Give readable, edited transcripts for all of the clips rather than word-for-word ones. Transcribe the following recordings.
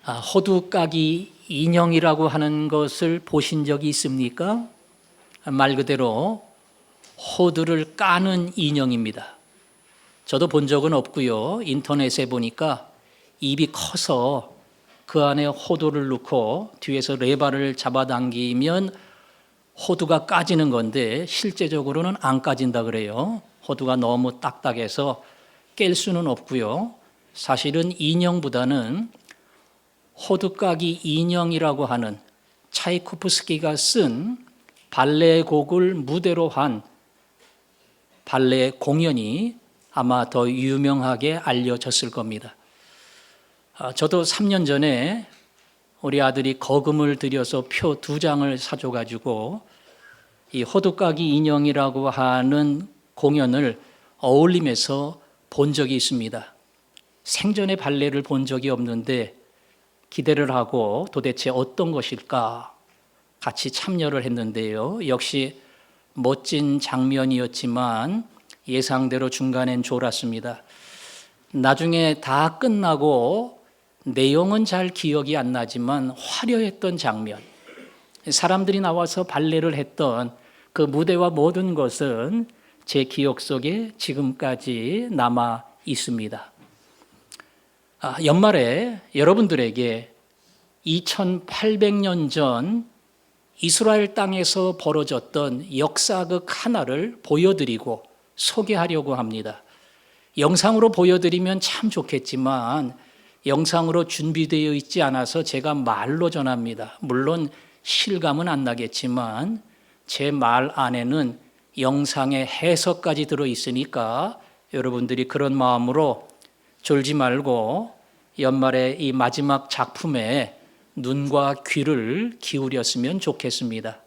호두까기 인형이라고 하는 것을 보신 적이 있습니까? 말 그대로 호두를 까는 인형입니다. 저도 본 적은 없고요. 인터넷에 보니까 입이 커서 그 안에 호두를 넣고 뒤에서 레바를 잡아당기면 호두가 까지는 건데 실제적으로는 안 까진다 그래요. 호두가 너무 딱딱해서 깰 수는 없고요. 사실은 인형보다는 호두까기 인형이라고 하는 차이코프스키가 쓴 발레 곡을 무대로 한 발레 공연이 아마 더 유명하게 알려졌을 겁니다. 저도 3년 전에 우리 아들이 거금을 들여서 표 2장을 사줘가지고 이 호두까기 인형이라고 하는 공연을 어울림에서 본 적이 있습니다. 생전에 발레를 본 적이 없는데 기대를 하고 도대체 어떤 것일까 같이 참여를 했는데요. 역시 멋진 장면이었지만 예상대로 중간엔 졸았습니다. 나중에 다 끝나고 내용은 잘 기억이 안 나지만 화려했던 장면, 사람들이 나와서 발레를 했던 그 무대와 모든 것은 제 기억 속에 지금까지 남아 있습니다. 연말에 여러분들에게 2800년 전 이스라엘 땅에서 벌어졌던 역사극 하나를 보여드리고 소개하려고 합니다. 영상으로 보여드리면 참 좋겠지만 영상으로 준비되어 있지 않아서 제가 말로 전합니다. 물론 실감은 안 나겠지만 제 말 안에는 영상의 해석까지 들어있으니까 여러분들이 그런 마음으로 졸지 말고 연말에 이 마지막 작품에 눈과 귀를 기울였으면 좋겠습니다.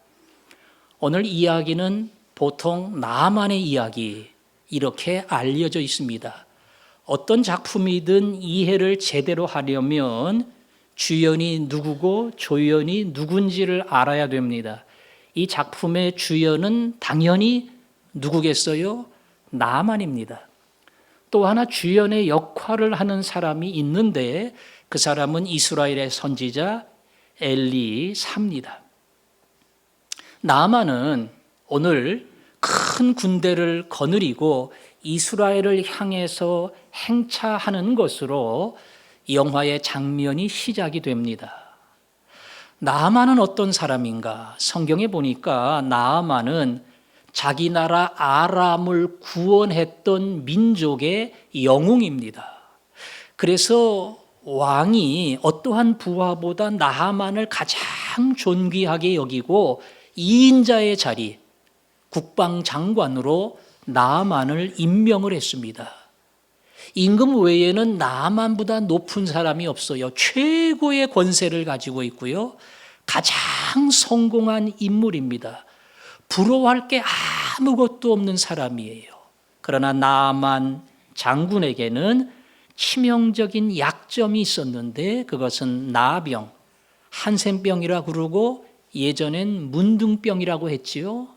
오늘 이야기는 보통 나만의 이야기 이렇게 알려져 있습니다. 어떤 작품이든 이해를 제대로 하려면 주연이 누구고 조연이 누군지를 알아야 됩니다. 이 작품의 주연은 당연히 누구겠어요? 나만입니다. 또 하나 주연의 역할을 하는 사람이 있는데 그 사람은 이스라엘의 선지자 엘리사입니다. 나아만은 오늘 큰 군대를 거느리고 이스라엘을 향해서 행차하는 것으로 영화의 장면이 시작이 됩니다. 나아만은 어떤 사람인가? 성경에 보니까 나아만은 자기 나라 아람을 구원했던 민족의 영웅입니다. 그래서 왕이 어떠한 부하보다 나아만을 가장 존귀하게 여기고 2인자의 자리, 국방장관으로 나아만을 임명을 했습니다. 임금 외에는 나아만보다 높은 사람이 없어요. 최고의 권세를 가지고 있고요. 가장 성공한 인물입니다. 부러워할 게 아무것도 없는 사람이에요. 그러나 나아만 장군에게는 치명적인 약점이 있었는데 그것은 나병, 한센병이라 그러고 예전엔 문둥병이라고 했지요.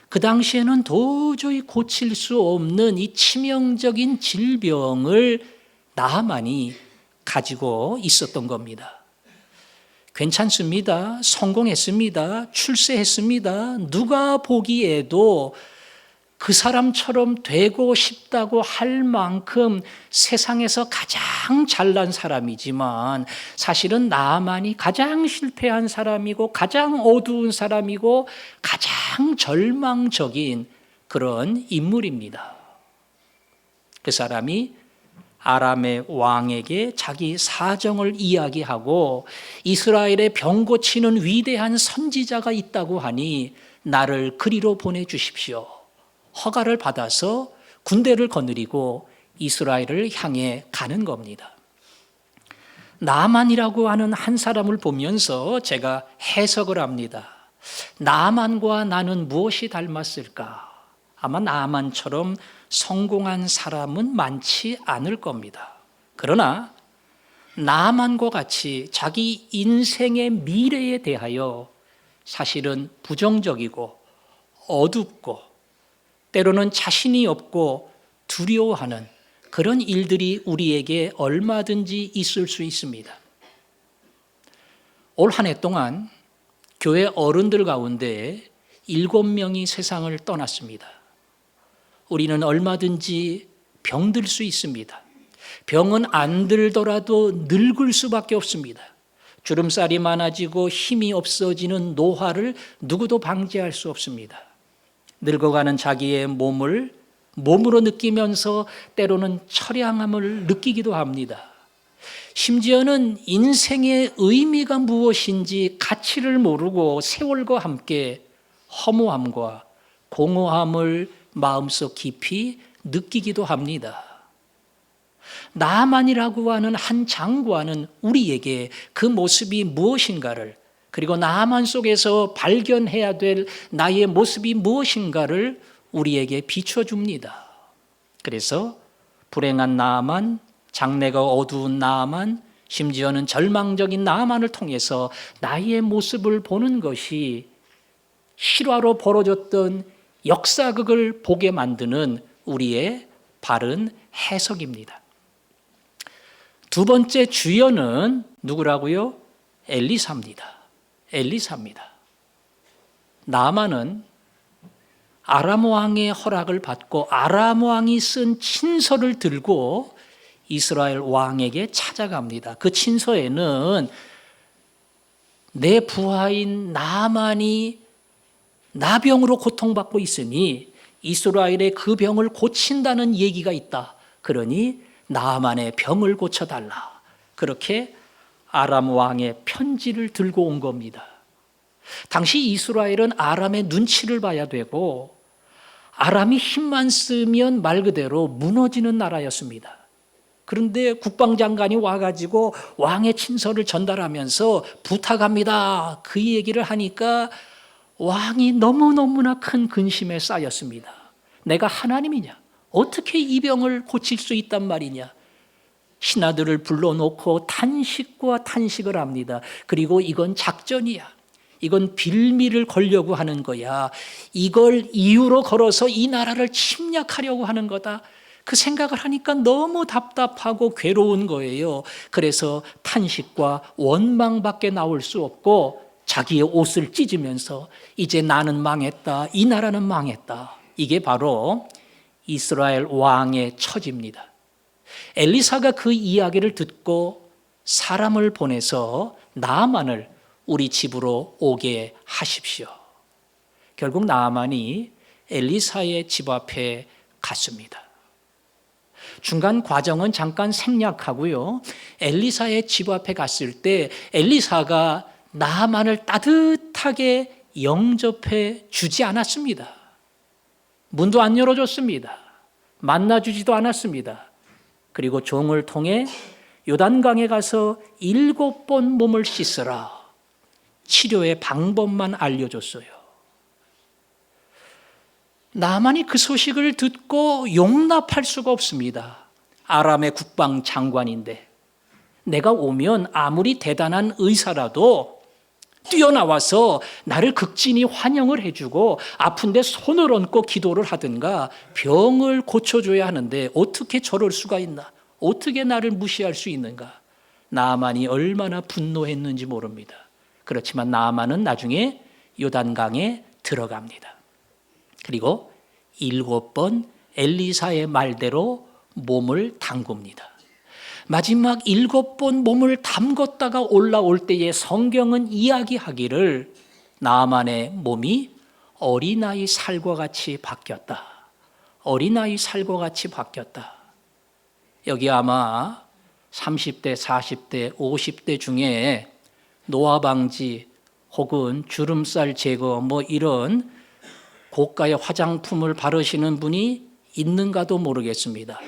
그 당시에는 도저히 고칠 수 없는 이 치명적인 질병을 나아만이 가지고 있었던 겁니다. 괜찮습니다. 성공했습니다. 출세했습니다. 누가 보기에도 그 사람처럼 되고 싶다고 할 만큼 세상에서 가장 잘난 사람이지만 사실은 나아만이 가장 실패한 사람이고 가장 어두운 사람이고 가장 절망적인 그런 인물입니다. 그 사람이 아람의 왕에게 자기 사정을 이야기하고 이스라엘의 병 고치는 위대한 선지자가 있다고 하니 나를 그리로 보내주십시오. 허가를 받아서 군대를 거느리고 이스라엘을 향해 가는 겁니다. 나아만이라고 하는 한 사람을 보면서 제가 해석을 합니다. 나아만과 나는 무엇이 닮았을까? 아마 나아만처럼 성공한 사람은 많지 않을 겁니다. 그러나 나아만과 같이 자기 인생의 미래에 대하여 사실은 부정적이고 어둡고 때로는 자신이 없고 두려워하는 그런 일들이 우리에게 얼마든지 있을 수 있습니다. 올 한 해 동안 교회 어른들 가운데 7명이 세상을 떠났습니다. 우리는 얼마든지 병들 수 있습니다. 병은 안 들더라도 늙을 수밖에 없습니다. 주름살이 많아지고 힘이 없어지는 노화를 누구도 방지할 수 없습니다. 늙어가는 자기의 몸을 몸으로 느끼면서 때로는 처량함을 느끼기도 합니다. 심지어는 인생의 의미가 무엇인지 가치를 모르고 세월과 함께 허무함과 공허함을 마음속 깊이 느끼기도 합니다. 나아만이라고 하는 한 장관은 우리에게 그 모습이 무엇인가를, 그리고 나아만 속에서 발견해야 될 나의 모습이 무엇인가를 우리에게 비춰줍니다. 그래서 불행한 나아만, 장래가 어두운 나아만, 심지어는 절망적인 나아만을 통해서 나의 모습을 보는 것이 실화로 벌어졌던 역사극을 보게 만드는 우리의 바른 해석입니다. 두 번째 주연은 누구라고요? 엘리사입니다. 엘리사입니다. 나아만은 아람 왕의 허락을 받고 아람 왕이 쓴 친서를 들고 이스라엘 왕에게 찾아갑니다. 그 친서에는 내 부하인 나아만이 나병으로 고통받고 있으니 이스라엘의 그 병을 고친다는 얘기가 있다. 그러니 나아만의 병을 고쳐달라. 그렇게 아람 왕의 편지를 들고 온 겁니다. 당시 이스라엘은 아람의 눈치를 봐야 되고 아람이 힘만 쓰면 말 그대로 무너지는 나라였습니다. 그런데 국방장관이 와가지고 왕의 친서를 전달하면서 부탁합니다. 그 얘기를 하니까 왕이 너무너무나 큰 근심에 쌓였습니다. 내가 하나님이냐? 어떻게 이 병을 고칠 수 있단 말이냐? 신하들을 불러놓고 탄식과 탄식을 합니다. 그리고 이건 작전이야. 이건 빌미를 걸려고 하는 거야. 이걸 이유로 걸어서 이 나라를 침략하려고 하는 거다. 그 생각을 하니까 너무 답답하고 괴로운 거예요. 그래서 탄식과 원망밖에 나올 수 없고 자기의 옷을 찢으면서 이제 나는 망했다. 이 나라는 망했다. 이게 바로 이스라엘 왕의 처지입니다. 엘리사가 그 이야기를 듣고 사람을 보내서 나아만을 우리 집으로 오게 하십시오. 결국 나아만이 엘리사의 집 앞에 갔습니다. 중간 과정은 잠깐 생략하고요. 엘리사의 집 앞에 갔을 때 엘리사가 나아만을 따뜻하게 영접해 주지 않았습니다. 문도 안 열어줬습니다. 만나주지도 않았습니다. 그리고 종을 통해 요단강에 가서 7번 몸을 씻으라. 치료의 방법만 알려줬어요. 나아만이 그 소식을 듣고 용납할 수가 없습니다. 아람의 국방 장관인데 내가 오면 아무리 대단한 의사라도 뛰어나와서 나를 극진히 환영을 해주고 아픈데 손을 얹고 기도를 하든가 병을 고쳐줘야 하는데 어떻게 저럴 수가 있나? 어떻게 나를 무시할 수 있는가? 나아만이 얼마나 분노했는지 모릅니다. 그렇지만 나아만은 나중에 요단강에 들어갑니다. 그리고 7번 엘리사의 말대로 몸을 담굽니다. 마지막 7번 몸을 담궜다가 올라올 때에 성경은 이야기하기를 나아만의 몸이 어린아이 살과 같이 바뀌었다. 어린아이 살과 같이 바뀌었다. 여기 아마 30대, 40대, 50대 중에 노화 방지 혹은 주름살 제거 이런 고가의 화장품을 바르시는 분이 있는가도 모르겠습니다.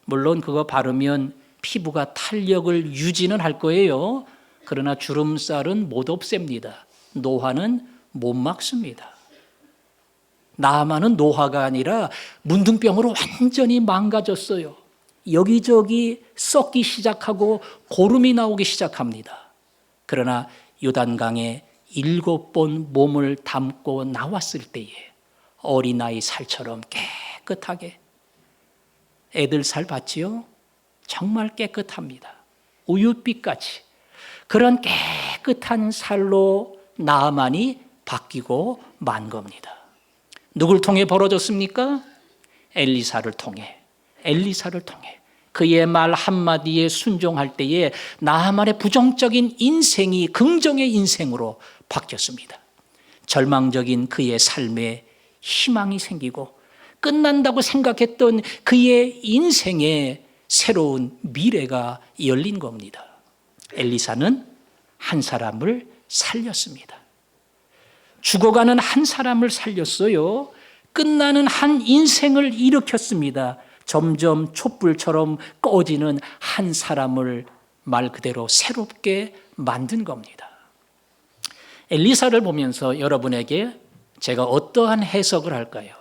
물론 그거 바르면 피부가 탄력을 유지는 할 거예요. 그러나 주름살은 못 없앱니다. 노화는 못 막습니다. 나아만은 노화가 아니라 문둥병으로 완전히 망가졌어요. 여기저기 썩기 시작하고 고름이 나오기 시작합니다. 그러나 요단강에 7번 몸을 담고 나왔을 때에 어린아이 살처럼 깨끗하게, 애들 살 봤지요? 정말 깨끗합니다. 우윳빛같이 그런 깨끗한 살로 나아만이 바뀌고 만 겁니다. 누굴 통해 벌어졌습니까? 엘리사를 통해. 그의 말 한마디에 순종할 때에 나아만의 부정적인 인생이 긍정의 인생으로 바뀌었습니다. 절망적인 그의 삶에 희망이 생기고 끝난다고 생각했던 그의 인생에 새로운 미래가 열린 겁니다. 엘리사는 한 사람을 살렸습니다. 죽어가는 한 사람을 살렸어요. 끝나는 한 인생을 일으켰습니다. 점점 촛불처럼 꺼지는 한 사람을 말 그대로 새롭게 만든 겁니다. 엘리사를 보면서 여러분에게 제가 어떠한 해석을 할까요?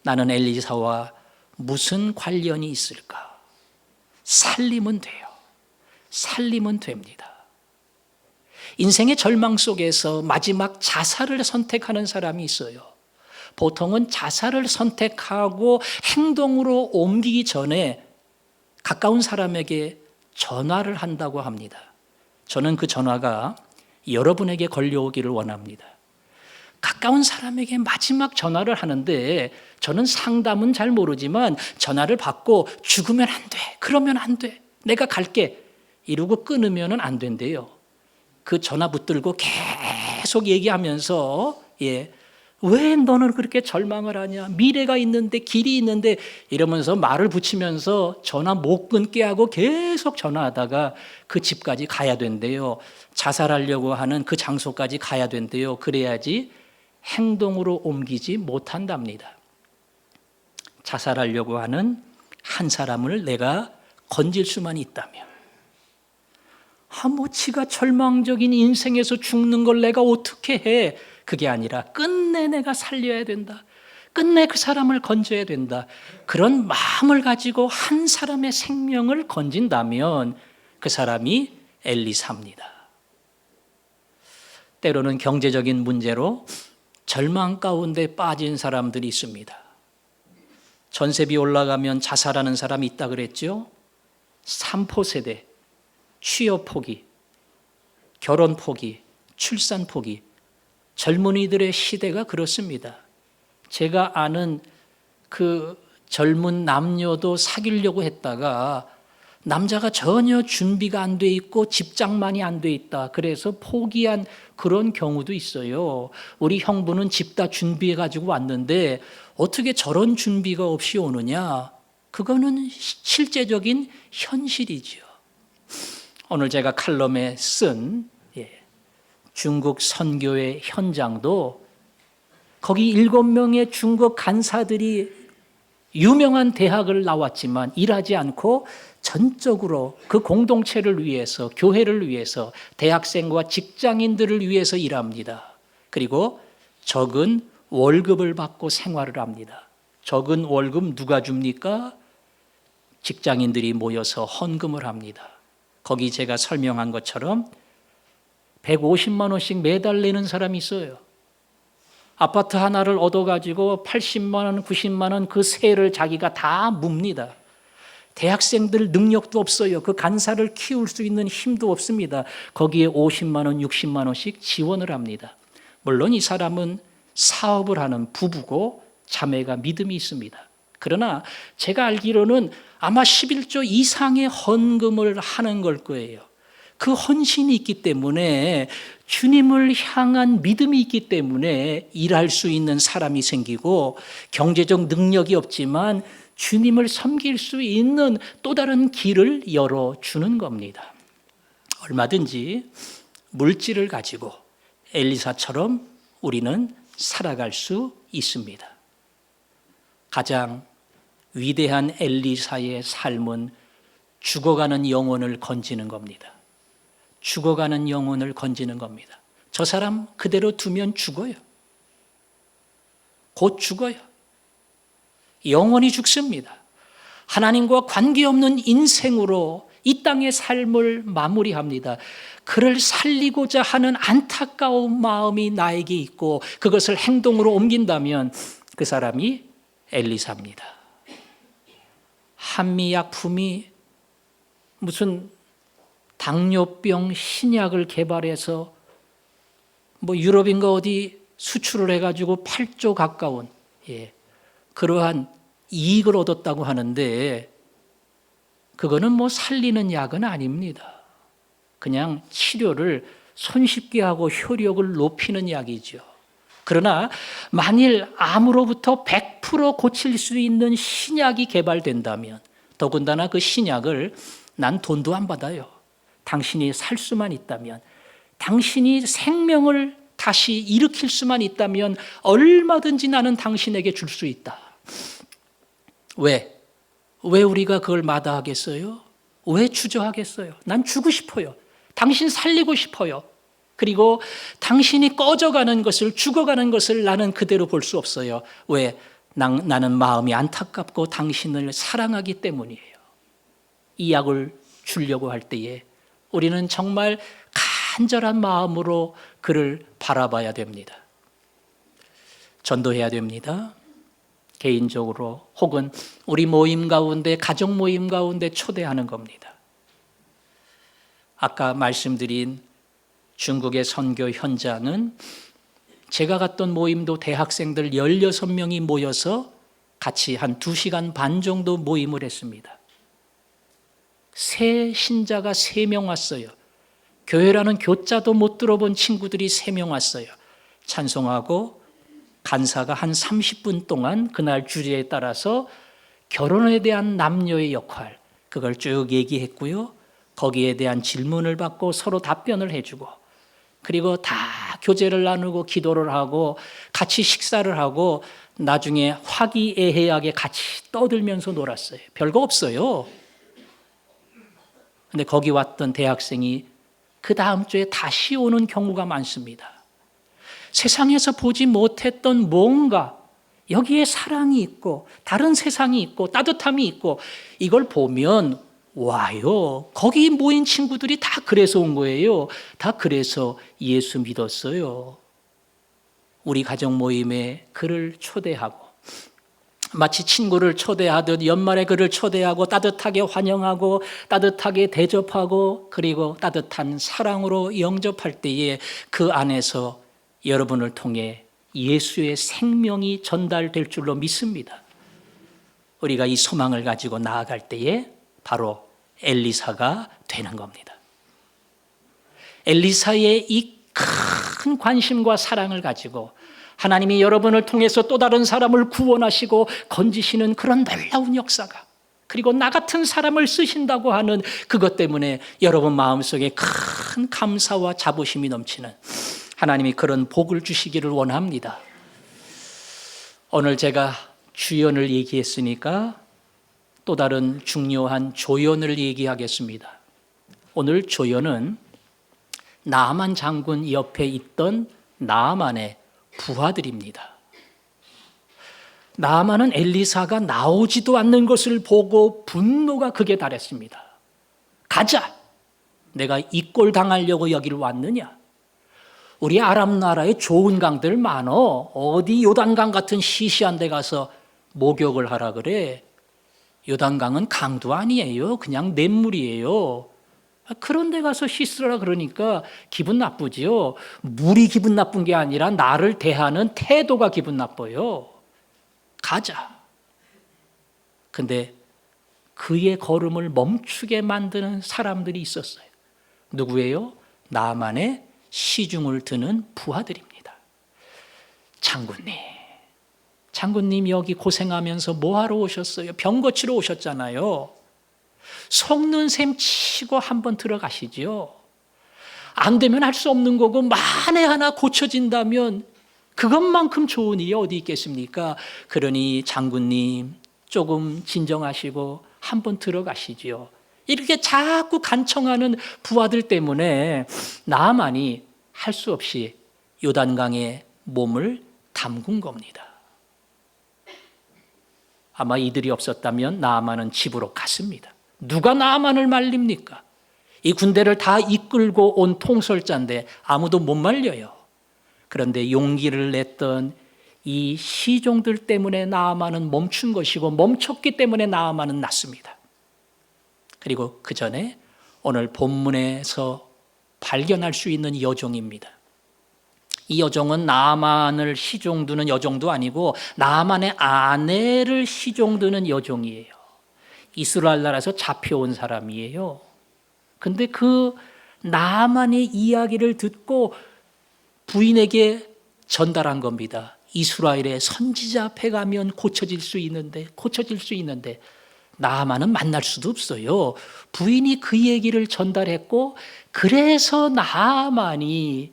나는 엘리사와 무슨 관련이 있을까? 살리면 돼요. 살리면 됩니다. 인생의 절망 속에서 마지막 자살을 선택하는 사람이 있어요. 보통은 자살을 선택하고 행동으로 옮기기 전에 가까운 사람에게 전화를 한다고 합니다. 저는 그 전화가 여러분에게 걸려오기를 원합니다. 가까운 사람에게 마지막 전화를 하는데 저는 상담은 잘 모르지만 전화를 받고 죽으면 안 돼. 그러면 안 돼. 내가 갈게. 이러고 끊으면 안 된대요. 그 전화 붙들고 계속 얘기하면서 왜 너는 그렇게 절망을 하냐? 미래가 있는데 길이 있는데 이러면서 말을 붙이면서 전화 못 끊게 하고 계속 전화하다가 그 집까지 가야 된대요. 자살하려고 하는 그 장소까지 가야 된대요. 그래야지 행동으로 옮기지 못한답니다. 자살하려고 하는 한 사람을 내가 건질 수만 있다면 지가 절망적인 인생에서 죽는 걸 내가 어떻게 해? 그게 아니라 끝내 내가 살려야 된다. 끝내 그 사람을 건져야 된다. 그런 마음을 가지고 한 사람의 생명을 건진다면 그 사람이 엘리사입니다. 때로는 경제적인 문제로 절망 가운데 빠진 사람들이 있습니다. 전세비 올라가면 자살하는 사람이 있다 그랬죠? 3포 세대, 취업 포기, 결혼 포기, 출산 포기. 젊은이들의 시대가 그렇습니다. 제가 아는 그 젊은 남녀도 사귀려고 했다가 남자가 전혀 준비가 안 돼 있고 집장만이 안 돼 있다. 그래서 포기한 그런 경우도 있어요. 우리 형부는 집 다 준비해 가지고 왔는데 어떻게 저런 준비가 없이 오느냐? 그거는 실제적인 현실이죠. 오늘 제가 칼럼에 쓴 중국 선교의 현장도 거기 7명의 중국 간사들이 유명한 대학을 나왔지만 일하지 않고 전적으로 그 공동체를 위해서, 교회를 위해서, 대학생과 직장인들을 위해서 일합니다. 그리고 적은 월급을 받고 생활을 합니다. 적은 월급 누가 줍니까? 직장인들이 모여서 헌금을 합니다. 거기 제가 설명한 것처럼 150만 원씩 매달 내는 사람이 있어요. 아파트 하나를 얻어가지고 80만 원, 90만 원 그 세를 자기가 다 묵니다. 대학생들 능력도 없어요. 그 간사를 키울 수 있는 힘도 없습니다. 거기에 50만 원, 60만 원씩 지원을 합니다. 물론 이 사람은 사업을 하는 부부고 자매가 믿음이 있습니다. 그러나 제가 알기로는 아마 11조 이상의 헌금을 하는 걸 거예요. 그 헌신이 있기 때문에 주님을 향한 믿음이 있기 때문에 일할 수 있는 사람이 생기고 경제적 능력이 없지만 주님을 섬길 수 있는 또 다른 길을 열어주는 겁니다. 얼마든지 물질을 가지고 엘리사처럼 우리는 살아갈 수 있습니다. 가장 위대한 엘리사의 삶은 죽어가는 영혼을 건지는 겁니다. 죽어가는 영혼을 건지는 겁니다. 저 사람 그대로 두면 죽어요. 곧 죽어요. 영원히 죽습니다. 하나님과 관계없는 인생으로 이 땅의 삶을 마무리합니다. 그를 살리고자 하는 안타까운 마음이 나에게 있고 그것을 행동으로 옮긴다면 그 사람이 엘리사입니다. 한미약품이 무슨 당뇨병 신약을 개발해서 유럽인가 어디 수출을 해가지고 8조 가까운 그러한 이익을 얻었다고 하는데, 그거는 살리는 약은 아닙니다. 그냥 치료를 손쉽게 하고 효력을 높이는 약이죠. 그러나 만일 암으로부터 100% 고칠 수 있는 신약이 개발된다면, 더군다나 그 신약을 난 돈도 안 받아요. 당신이 살 수만 있다면, 당신이 생명을 다시 일으킬 수만 있다면 얼마든지 나는 당신에게 줄 수 있다. 왜 우리가 그걸 마다하겠어요? 왜 주저하겠어요? 난 주고 싶어요. 당신 살리고 싶어요. 그리고 당신이 꺼져가는 것을, 죽어가는 것을 나는 그대로 볼 수 없어요. 왜? 나는 마음이 안타깝고 당신을 사랑하기 때문이에요. 이 약을 주려고 할 때에 우리는 정말 간절한 마음으로 그를 바라봐야 됩니다. 전도해야 됩니다. 개인적으로 혹은 우리 모임 가운데, 가족 모임 가운데 초대하는 겁니다. 아까 말씀드린 중국의 선교 현장은 제가 갔던 모임도 대학생들 16명이 모여서 같이 한 2시간 반 정도 모임을 했습니다. 새 신자가 3명 왔어요. 교회라는 교자도 못 들어본 친구들이 3명 왔어요. 찬송하고 간사가 한 30분 동안 그날 주제에 따라서 결혼에 대한 남녀의 역할, 그걸 쭉 얘기했고요. 거기에 대한 질문을 받고 서로 답변을 해주고, 그리고 다 교제를 나누고 기도를 하고 같이 식사를 하고 나중에 화기애애하게 같이 떠들면서 놀았어요. 별거 없어요. 근데 거기 왔던 대학생이 그 다음 주에 다시 오는 경우가 많습니다. 세상에서 보지 못했던 뭔가, 여기에 사랑이 있고 다른 세상이 있고 따뜻함이 있고, 이걸 보면 와요. 거기 모인 친구들이 다 그래서 온 거예요. 다 그래서 예수 믿었어요. 우리 가족 모임에 그를 초대하고, 마치 친구를 초대하듯 연말에 그를 초대하고 따뜻하게 환영하고 따뜻하게 대접하고, 그리고 따뜻한 사랑으로 영접할 때에 그 안에서 여러분을 통해 예수의 생명이 전달될 줄로 믿습니다. 우리가 이 소망을 가지고 나아갈 때에 바로 엘리사가 되는 겁니다. 엘리사의 이 큰 관심과 사랑을 가지고 하나님이 여러분을 통해서 또 다른 사람을 구원하시고 건지시는 그런 놀라운 역사가, 그리고 나 같은 사람을 쓰신다고 하는 그것 때문에 여러분 마음속에 큰 감사와 자부심이 넘치는 하나님이 그런 복을 주시기를 원합니다. 오늘 제가 주연을 얘기했으니까 또 다른 중요한 조연을 얘기하겠습니다. 오늘 조연은 나아만 장군 옆에 있던 나아만의 부하들입니다. 나아만은 엘리사가 나오지도 않는 것을 보고 분노가 극에 달했습니다. 가자! 내가 이 꼴 당하려고 여기를 왔느냐? 우리 아람 나라에 좋은 강들 많어. 어디 요단강 같은 시시한 데 가서 목욕을 하라 그래. 요단강은 강도 아니에요. 그냥 냇물이에요. 그런 데 가서 씻으라 그러니까 기분 나쁘지요. 물이 기분 나쁜 게 아니라 나를 대하는 태도가 기분 나빠요. 가자. 근데 그의 걸음을 멈추게 만드는 사람들이 있었어요. 누구예요? 나아만의 시중을 드는 부하들입니다. 장군님 여기 고생하면서 뭐하러 오셨어요? 병 고치러 오셨잖아요. 속는 셈 치고 한번 들어가시죠. 안 되면 할 수 없는 거고, 만에 하나 고쳐진다면 그것만큼 좋은 일이 어디 있겠습니까? 그러니 장군님 조금 진정하시고 한번 들어가시죠. 이렇게 자꾸 간청하는 부하들 때문에 나아만이 할 수 없이 요단강에 몸을 담근 겁니다. 아마 이들이 없었다면 나아만은 집으로 갔습니다. 누가 나아만을 말립니까? 이 군대를 다 이끌고 온 통솔자인데 아무도 못 말려요. 그런데 용기를 냈던 이 시종들 때문에 나아만은 멈춘 것이고, 멈췄기 때문에 나아만은 났습니다. 그리고 그 전에 오늘 본문에서 발견할 수 있는 여종입니다. 이 여종은 나아만을 시종두는 여종도 아니고 나아만의 아내를 시종두는 여종이에요. 이스라엘 나라에서 잡혀온 사람이에요. 근데 그 나아만의 이야기를 듣고 부인에게 전달한 겁니다. 이스라엘의 선지자 앞에 가면 고쳐질 수 있는데 나아만은 만날 수도 없어요. 부인이 그 얘기를 전달했고 그래서 나아만이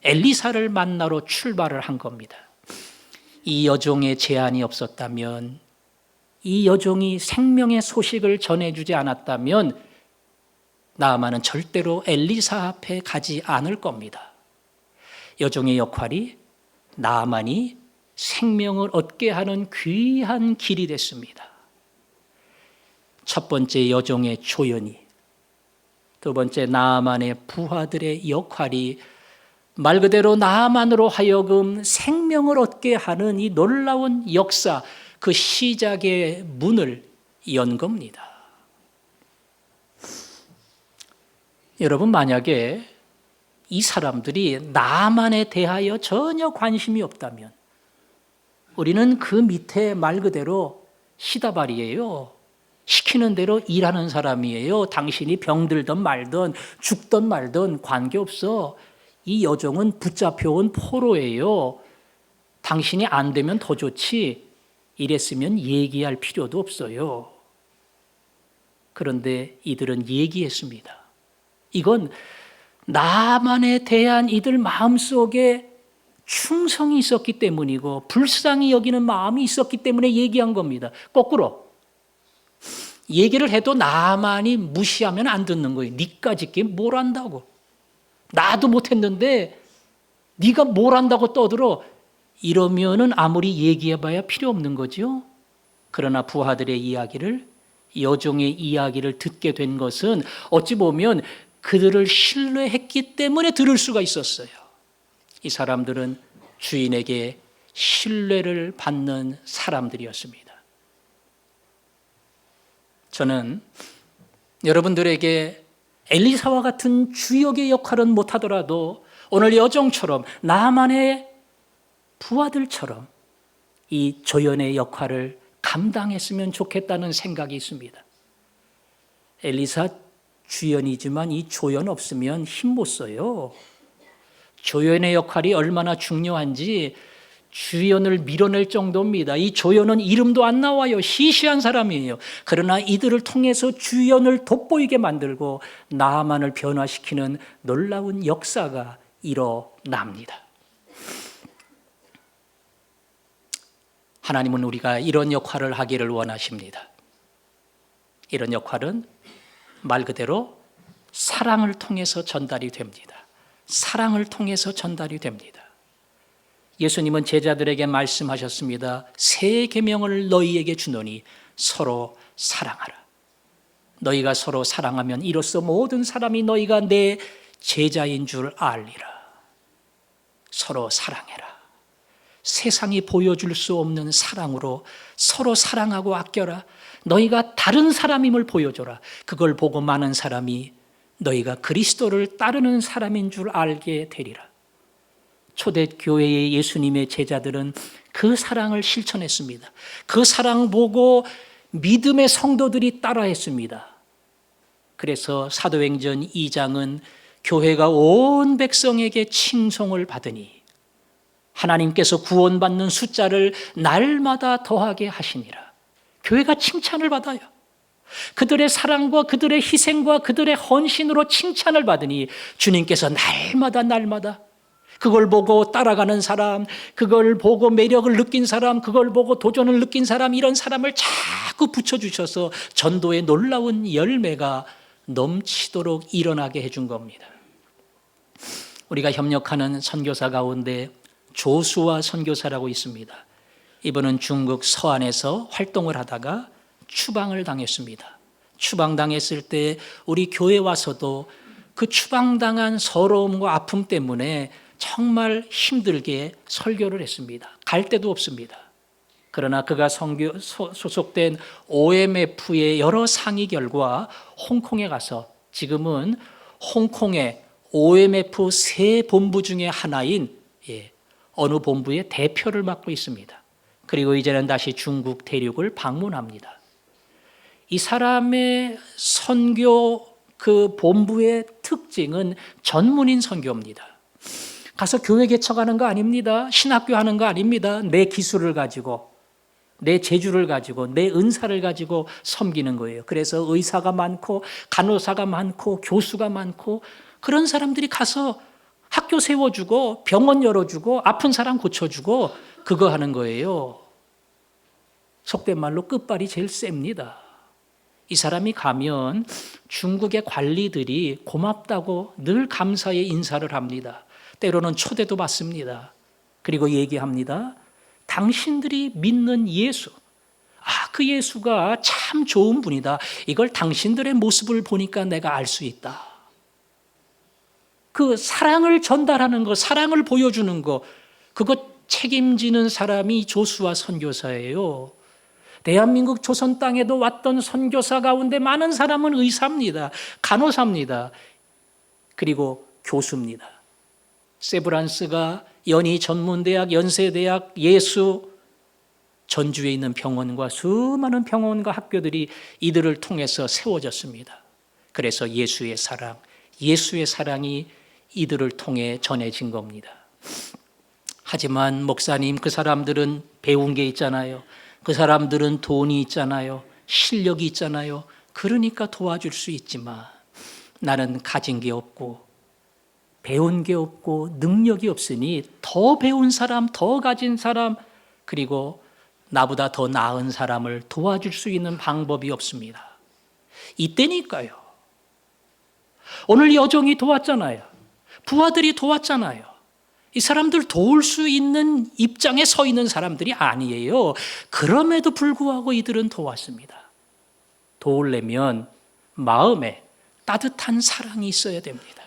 엘리사를 만나러 출발을 한 겁니다. 이 여종의 제안이 없었다면, 이 여종이 생명의 소식을 전해주지 않았다면 나아만은 절대로 엘리사 앞에 가지 않을 겁니다. 여종의 역할이 나아만이 생명을 얻게 하는 귀한 길이 됐습니다. 첫 번째 여종의 조연이, 두 번째 나아만의 부하들의 역할이 말 그대로 나아만으로 하여금 생명을 얻게 하는 이 놀라운 역사, 그 시작의 문을 연 겁니다. 여러분, 만약에 이 사람들이 나아만에 대하여 전혀 관심이 없다면 우리는 그 밑에 말 그대로 시다발이에요. 시키는 대로 일하는 사람이에요. 당신이 병들든 말든 죽든 말든 관계없어. 이 여종은 붙잡혀온 포로예요. 당신이 안 되면 더 좋지. 이랬으면 얘기할 필요도 없어요. 그런데 이들은 얘기했습니다. 이건 나만에 대한 이들 마음속에 충성이 있었기 때문이고 불쌍히 여기는 마음이 있었기 때문에 얘기한 겁니다. 거꾸로 얘기를 해도 나만이 무시하면 안 듣는 거예요. 니까짓 게 뭘 안다고. 나도 못했는데 네가 뭘 안다고 떠들어. 이러면은 아무리 얘기해봐야 필요 없는 거죠. 그러나 부하들의 이야기를, 여종의 이야기를 듣게 된 것은 어찌 보면 그들을 신뢰했기 때문에 들을 수가 있었어요. 이 사람들은 주인에게 신뢰를 받는 사람들이었습니다. 저는 여러분들에게 엘리사와 같은 주역의 역할은 못하더라도 오늘 여종처럼 나만의 부하들처럼 이 조연의 역할을 감당했으면 좋겠다는 생각이 있습니다. 엘리사 주연이지만 이 조연 없으면 힘 못 써요. 조연의 역할이 얼마나 중요한지 주연을 밀어낼 정도입니다. 이 조연은 이름도 안 나와요. 시시한 사람이에요. 그러나 이들을 통해서 주연을 돋보이게 만들고 나아만을 변화시키는 놀라운 역사가 일어납니다. 하나님은 우리가 이런 역할을 하기를 원하십니다. 이런 역할은 말 그대로 사랑을 통해서 전달이 됩니다. 사랑을 통해서 전달이 됩니다. 예수님은 제자들에게 말씀하셨습니다. 새 계명을 너희에게 주노니 서로 사랑하라. 너희가 서로 사랑하면 이로써 모든 사람이 너희가 내 제자인 줄 알리라. 서로 사랑해라. 세상이 보여줄 수 없는 사랑으로 서로 사랑하고 아껴라. 너희가 다른 사람임을 보여줘라. 그걸 보고 많은 사람이 너희가 그리스도를 따르는 사람인 줄 알게 되리라. 초대교회의 예수님의 제자들은 그 사랑을 실천했습니다. 그 사랑 보고 믿음의 성도들이 따라했습니다. 그래서 사도행전 2장은 교회가 온 백성에게 칭송을 받으니 하나님께서 구원받는 숫자를 날마다 더하게 하시니라. 교회가 칭찬을 받아요. 그들의 사랑과 그들의 희생과 그들의 헌신으로 칭찬을 받으니 주님께서 날마다 그걸 보고 따라가는 사람, 그걸 보고 매력을 느낀 사람, 그걸 보고 도전을 느낀 사람, 이런 사람을 자꾸 붙여주셔서 전도의 놀라운 열매가 넘치도록 일어나게 해준 겁니다. 우리가 협력하는 선교사 가운데 조수아 선교사라고 있습니다. 이분은 중국 서안에서 활동을 하다가 추방을 당했습니다. 추방당했을 때 우리 교회 와서도 그 추방당한 서러움과 아픔 때문에 정말 힘들게 설교를 했습니다. 갈 데도 없습니다. 그러나 그가 소속된 OMF의 여러 상의 결과 홍콩에 가서 지금은 홍콩의 OMF 세 본부 중에 하나인 어느 본부의 대표를 맡고 있습니다. 그리고 이제는 다시 중국 대륙을 방문합니다. 이 사람의 선교 그 본부의 특징은 전문인 선교입니다. 가서 교회 개척하는 거 아닙니다. 신학교 하는 거 아닙니다. 내 기술을 가지고, 내 재주를 가지고, 내 은사를 가지고 섬기는 거예요. 그래서 의사가 많고 간호사가 많고 교수가 많고 그런 사람들이 가서 학교 세워주고 병원 열어주고 아픈 사람 고쳐주고 그거 하는 거예요. 속된 말로 끝발이 제일 셉니다. 이 사람이 가면 중국의 관리들이 고맙다고 늘 감사의 인사를 합니다. 때로는 초대도 받습니다. 그리고 얘기합니다. 당신들이 믿는 예수, 그 예수가 참 좋은 분이다. 이걸 당신들의 모습을 보니까 내가 알 수 있다. 그 사랑을 전달하는 거, 사랑을 보여주는 거, 그거 책임지는 사람이 조수아 선교사예요. 대한민국 조선 땅에도 왔던 선교사 가운데 많은 사람은 의사입니다. 간호사입니다. 그리고 교수입니다. 세브란스가 연희 전문대학, 연세대학, 예수, 전주에 있는 병원과 수많은 병원과 학교들이 이들을 통해서 세워졌습니다. 그래서 예수의 사랑이 이들을 통해 전해진 겁니다. 하지만 목사님, 그 사람들은 배운 게 있잖아요. 그 사람들은 돈이 있잖아요. 실력이 있잖아요. 그러니까 도와줄 수 있지만 나는 가진 게 없고 배운 게 없고 능력이 없으니 더 배운 사람, 더 가진 사람, 그리고 나보다 더 나은 사람을 도와줄 수 있는 방법이 없습니다. 이때니까요. 오늘 여종이 도왔잖아요. 부하들이 도왔잖아요. 이 사람들 도울 수 있는 입장에 서 있는 사람들이 아니에요. 그럼에도 불구하고 이들은 도왔습니다. 도우려면 마음에 따뜻한 사랑이 있어야 됩니다.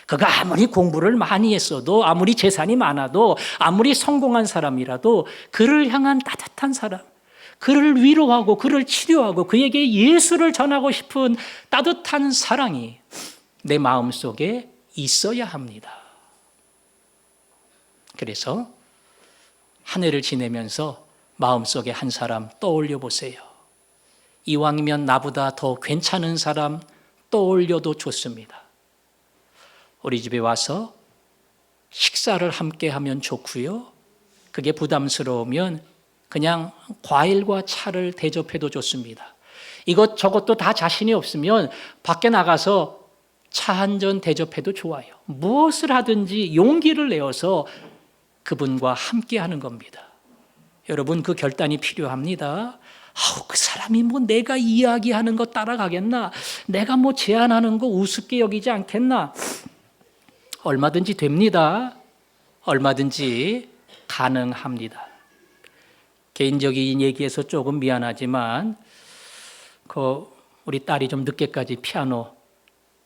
그가 아무리 공부를 많이 했어도, 아무리 재산이 많아도, 아무리 성공한 사람이라도 그를 향한 따뜻한 사람, 그를 위로하고 그를 치료하고 그에게 예수를 전하고 싶은 따뜻한 사랑이 내 마음속에 있어야 합니다. 그래서 한 해를 지내면서 마음속에 한 사람 떠올려 보세요. 이왕이면 나보다 더 괜찮은 사람 떠올려도 좋습니다. 우리 집에 와서 식사를 함께 하면 좋고요. 그게 부담스러우면 그냥 과일과 차를 대접해도 좋습니다. 이것저것도 다 자신이 없으면 밖에 나가서 차 한 잔 대접해도 좋아요. 무엇을 하든지 용기를 내어서 그분과 함께 하는 겁니다. 여러분, 그 결단이 필요합니다. 그 사람이 내가 이야기하는 거 따라가겠나? 내가 제안하는 거 우습게 여기지 않겠나? 얼마든지 됩니다. 얼마든지 가능합니다. 개인적인 얘기에서 조금 미안하지만 우리 딸이 좀 늦게까지 피아노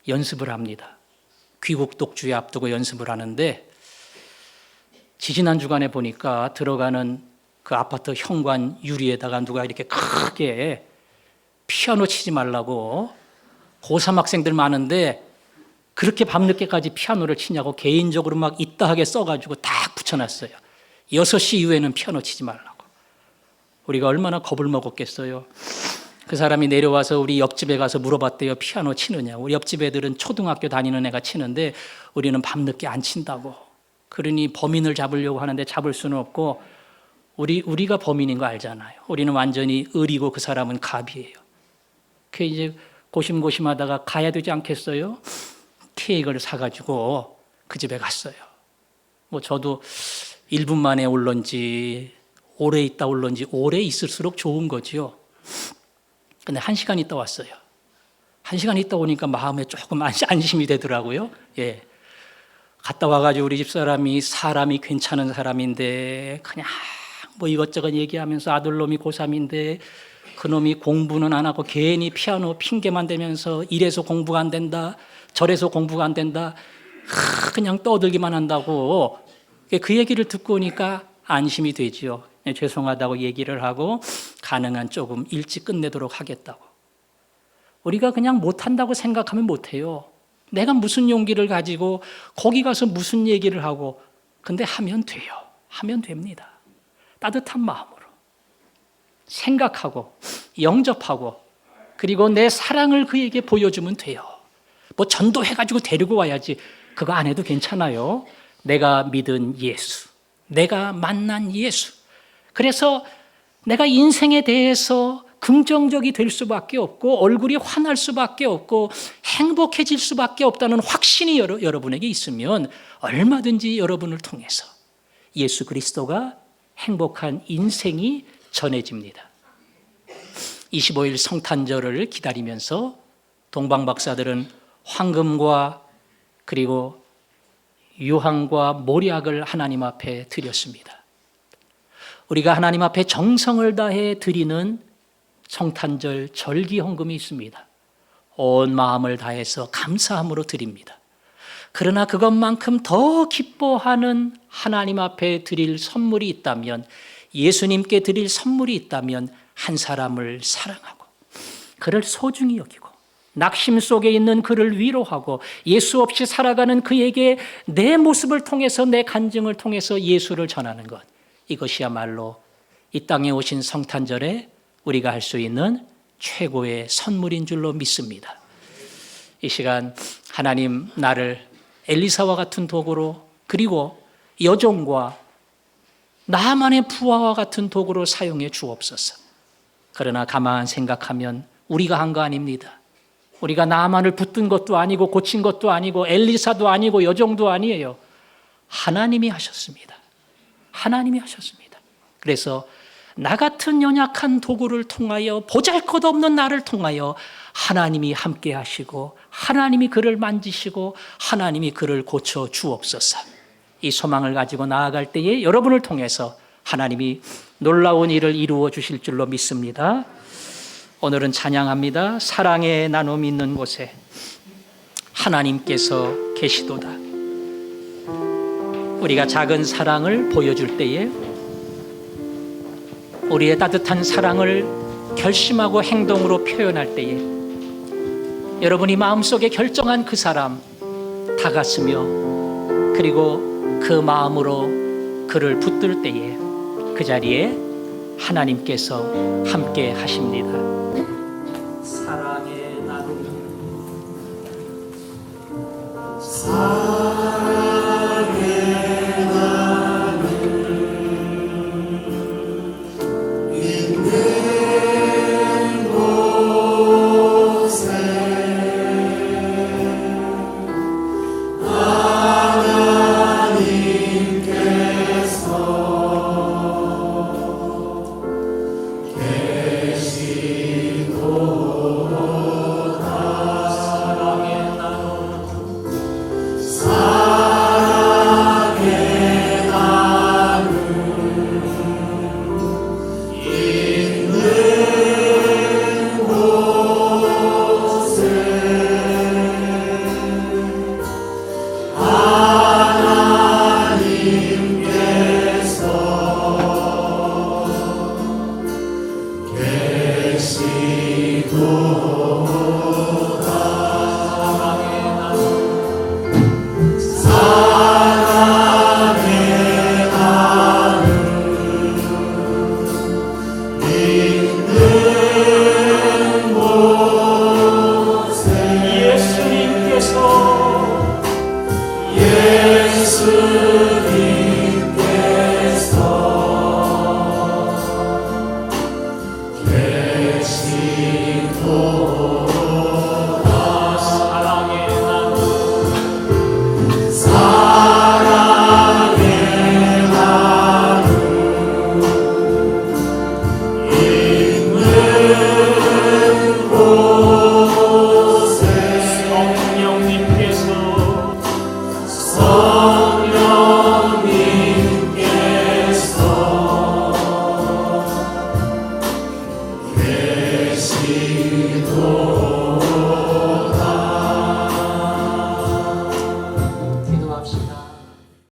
연습을 합니다. 귀국 독주에 앞두고 연습을 하는데 지지난 주간에 보니까 들어가는 그 아파트 현관 유리에다가 누가 이렇게 크게 피아노 치지 말라고, 고3 학생들 많은데 그렇게 밤늦게까지 피아노를 치냐고 개인적으로 막 이따하게 써가지고 딱 붙여놨어요. 6시 이후에는 피아노 치지 말라고. 우리가 얼마나 겁을 먹었겠어요. 그 사람이 내려와서 우리 옆집에 가서 물어봤대요. 피아노 치느냐. 우리 옆집 애들은 초등학교 다니는 애가 치는데 우리는 밤늦게 안 친다고. 그러니 범인을 잡으려고 하는데 잡을 수는 없고 우리가 범인인 거 알잖아요. 우리는 완전히 을이고 그 사람은 갑이에요. 그 이제 고심고심하다가 가야 되지 않겠어요? 케이크를 사가지고 그 집에 갔어요. 저도 1분 만에 올런지 오래 있다 올런지 오래 있을수록 좋은 거지요. 근데 1시간 있다 왔어요. 1시간 있다 오니까 마음에 조금 안심이 되더라고요. 예. 갔다 와가지고 우리 집사람이 사람이 괜찮은 사람인데 그냥 이것저것 얘기하면서 아들놈이 고3인데 그놈이 공부는 안 하고 괜히 피아노 핑계만 대면서 이래서 공부가 안 된다, 저래서 공부가 안 된다, 그냥 떠들기만 한다고. 그 얘기를 듣고 오니까 안심이 되지요. 죄송하다고 얘기를 하고 가능한 조금 일찍 끝내도록 하겠다고. 우리가 그냥 못한다고 생각하면 못해요. 내가 무슨 용기를 가지고 거기 가서 무슨 얘기를 하고, 근데 하면 돼요. 하면 됩니다. 따뜻한 마음으로 생각하고 영접하고, 그리고 내 사랑을 그에게 보여주면 돼요. 뭐 전도해가지고 데리고 와야지, 그거 안 해도 괜찮아요. 내가 믿은 예수, 내가 만난 예수. 그래서 내가 인생에 대해서 긍정적이 될 수밖에 없고, 얼굴이 환할 수밖에 없고, 행복해질 수밖에 없다는 확신이 여러분에게 있으면 얼마든지 여러분을 통해서 예수 그리스도가 행복한 인생이 전해집니다. 25일 성탄절을 기다리면서 동방 박사들은 황금과 그리고 유황과 몰약을 하나님 앞에 드렸습니다. 우리가 하나님 앞에 정성을 다해 드리는 성탄절 절기 헌금이 있습니다. 온 마음을 다해서 감사함으로 드립니다. 그러나 그것만큼 더 기뻐하는 하나님 앞에 드릴 선물이 있다면, 예수님께 드릴 선물이 있다면, 한 사람을 사랑하고 그를 소중히 여기고 낙심 속에 있는 그를 위로하고, 예수 없이 살아가는 그에게 내 모습을 통해서, 내 간증을 통해서 예수를 전하는 것, 이것이야말로 이 땅에 오신 성탄절에 우리가 할 수 있는 최고의 선물인 줄로 믿습니다. 이 시간 하나님 나를 엘리사와 같은 도구로, 그리고 여종과 나만의 부하와 같은 도구로 사용해 주옵소서. 그러나 가만 생각하면 우리가 한 거 아닙니다. 우리가 나만을 붙든 것도 아니고 고친 것도 아니고 엘리사도 아니고 여종도 아니에요. 하나님이 하셨습니다. 하나님이 하셨습니다. 그래서 나 같은 연약한 도구를 통하여, 보잘것없는 나를 통하여 하나님이 함께 하시고, 하나님이 그를 만지시고, 하나님이 그를 고쳐 주옵소서. 이 소망을 가지고 나아갈 때에 여러분을 통해서 하나님이 놀라운 일을 이루어 주실 줄로 믿습니다. 오늘은 찬양합니다. 사랑의 나눔이 있는 곳에 하나님께서 계시도다. 우리가 작은 사랑을 보여줄 때에, 우리의 따뜻한 사랑을 결심하고 행동으로 표현할 때에, 여러분이 마음속에 결정한 그 사람 다가서며, 그리고 그 마음으로 그를 붙들 때에 그 자리에 하나님께서 함께 하십니다. 사랑의 나눔.